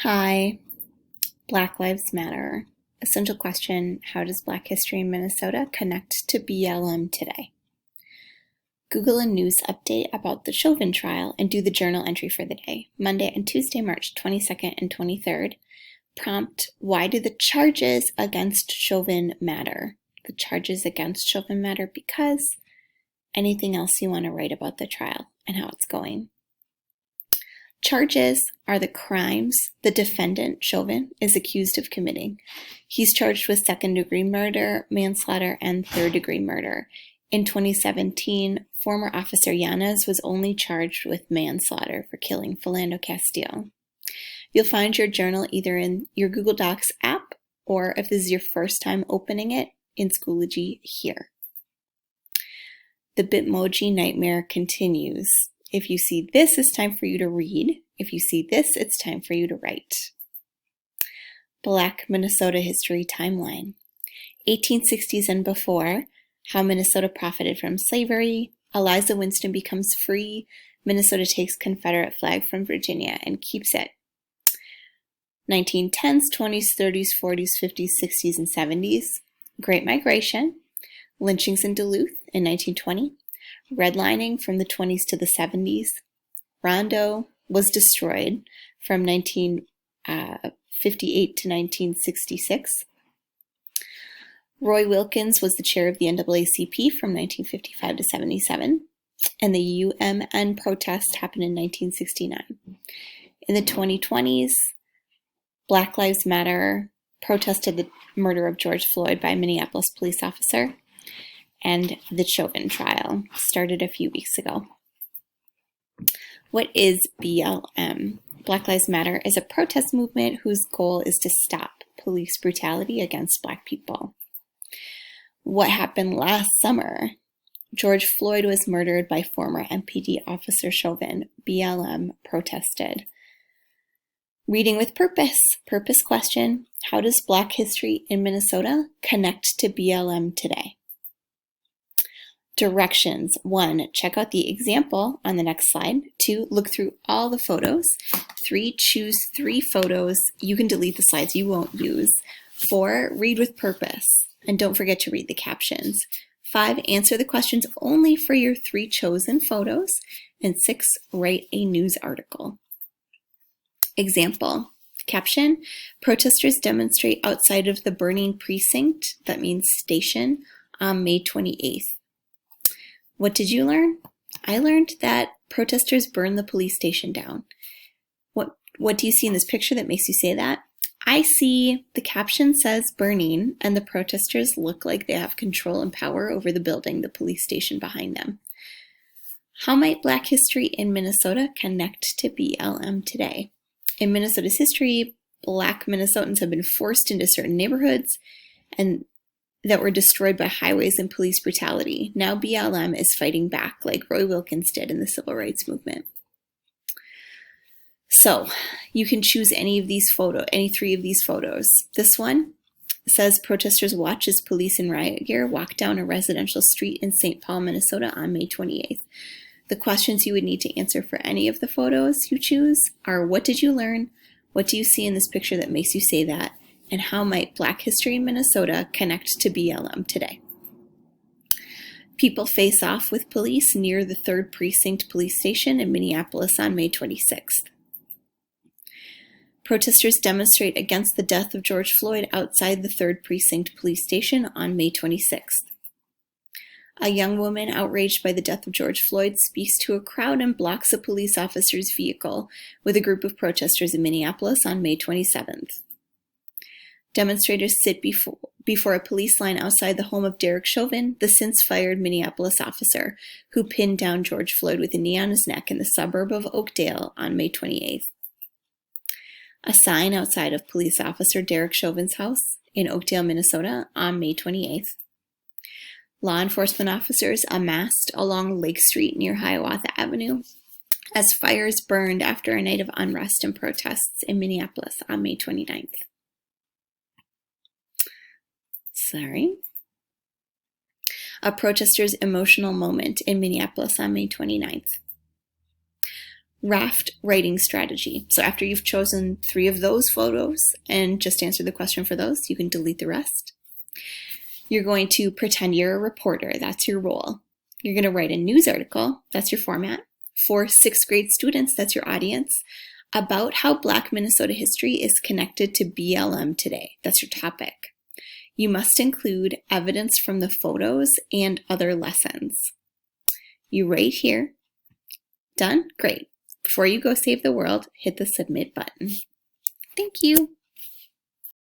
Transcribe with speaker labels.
Speaker 1: Hi, Black Lives Matter. Essential question, how does Black history in Minnesota connect to BLM today? Google a news update about the Chauvin trial and do the journal entry for the day, Monday and Tuesday, March 22nd and 23rd. Prompt, why do the charges against Chauvin matter? The charges against Chauvin matter because anything else you want to write about the trial and how it's going. Charges are the crimes the defendant, Chauvin, is accused of committing. He's charged with second-degree murder, manslaughter, and third-degree murder. In 2017, former Officer Yanez was only charged with manslaughter for killing Philando Castile. You'll find your journal either in your Google Docs app or, if this is your first time opening it, in Schoology here. The Bitmoji nightmare continues. If you see this, it's time for you to read. If you see this, it's time for you to write. Black Minnesota History Timeline. 1860s and before, how Minnesota profited from slavery. Eliza Winston becomes free. Minnesota takes Confederate flag from Virginia and keeps it. 1910s, 20s, 30s, 40s, 50s, 60s, and 70s. Great Migration. Lynchings in Duluth in 1920. Redlining from the 20s to the 70s. Rondo was destroyed from 1958 to 1966. Roy Wilkins was the chair of the NAACP from 1955 to 77. And the UMN protest happened in 1969. In the 2020s, Black Lives Matter protested the murder of George Floyd by a Minneapolis police officer. And the Chauvin trial started a few weeks ago. What is BLM? Black Lives Matter is a protest movement whose goal is to stop police brutality against Black people. What happened last summer? George Floyd was murdered by former MPD officer Chauvin. BLM protested. Reading with Purpose. Purpose question, how does Black history in Minnesota connect to BLM today? Directions. 1. Check out the example on the next slide. 2. Look through all the photos. 3. Choose 3 photos. You can delete the slides you won't use. 4. Read with purpose. And don't forget to read the captions. 5. Answer the questions only for your 3 chosen photos. And 6. Write a news article. Example. Caption. Protesters demonstrate outside of the burning precinct, that means station, on May 28th. What did you learn? I learned that protesters burned the police station down. What do you see in this picture that makes you say that? I see the caption says burning, and the protesters look like they have control and power over the building, the police station behind them. How might Black history in Minnesota connect to BLM today? In Minnesota's history, Black Minnesotans have been forced into certain neighborhoods and that were destroyed by highways and police brutality. Now BLM is fighting back like Roy Wilkins did in the civil rights movement. So you can choose any 3 of these photos. This one says protesters watch as police in riot gear walk down a residential street in St. Paul, Minnesota on May 28th. The questions you would need to answer for any of the photos you choose are, what did you learn? What do you see in this picture that makes you say that? And how might Black history in Minnesota connect to BLM today? People face off with police near the 3rd Precinct Police Station in Minneapolis on May 26th. Protesters demonstrate against the death of George Floyd outside the 3rd Precinct Police Station on May 26th. A young woman outraged by the death of George Floyd speaks to a crowd and blocks a police officer's vehicle with a group of protesters in Minneapolis on May 27th. Demonstrators sit before a police line outside the home of Derek Chauvin, the since-fired Minneapolis officer who pinned down George Floyd with a knee on his neck in the suburb of Oakdale on May 28th. A sign outside of police officer Derek Chauvin's house in Oakdale, Minnesota on May 28th. Law enforcement officers amassed along Lake Street near Hiawatha Avenue as fires burned after a night of unrest and protests in Minneapolis on May 29th. A protester's emotional moment in Minneapolis on May 29th. raft writing strategy. So after you've chosen 3 of those photos and just answered the question for those, you can delete the rest. You're going to pretend you're a reporter. That's your role. You're going to write a news article. That's your format. For 6th grade students, that's your audience, about how Black Minnesota history is connected to BLM today. That's your topic. You must include evidence from the photos and other lessons. You write here. Done? Great. Before you go save the world, hit the submit button. Thank you.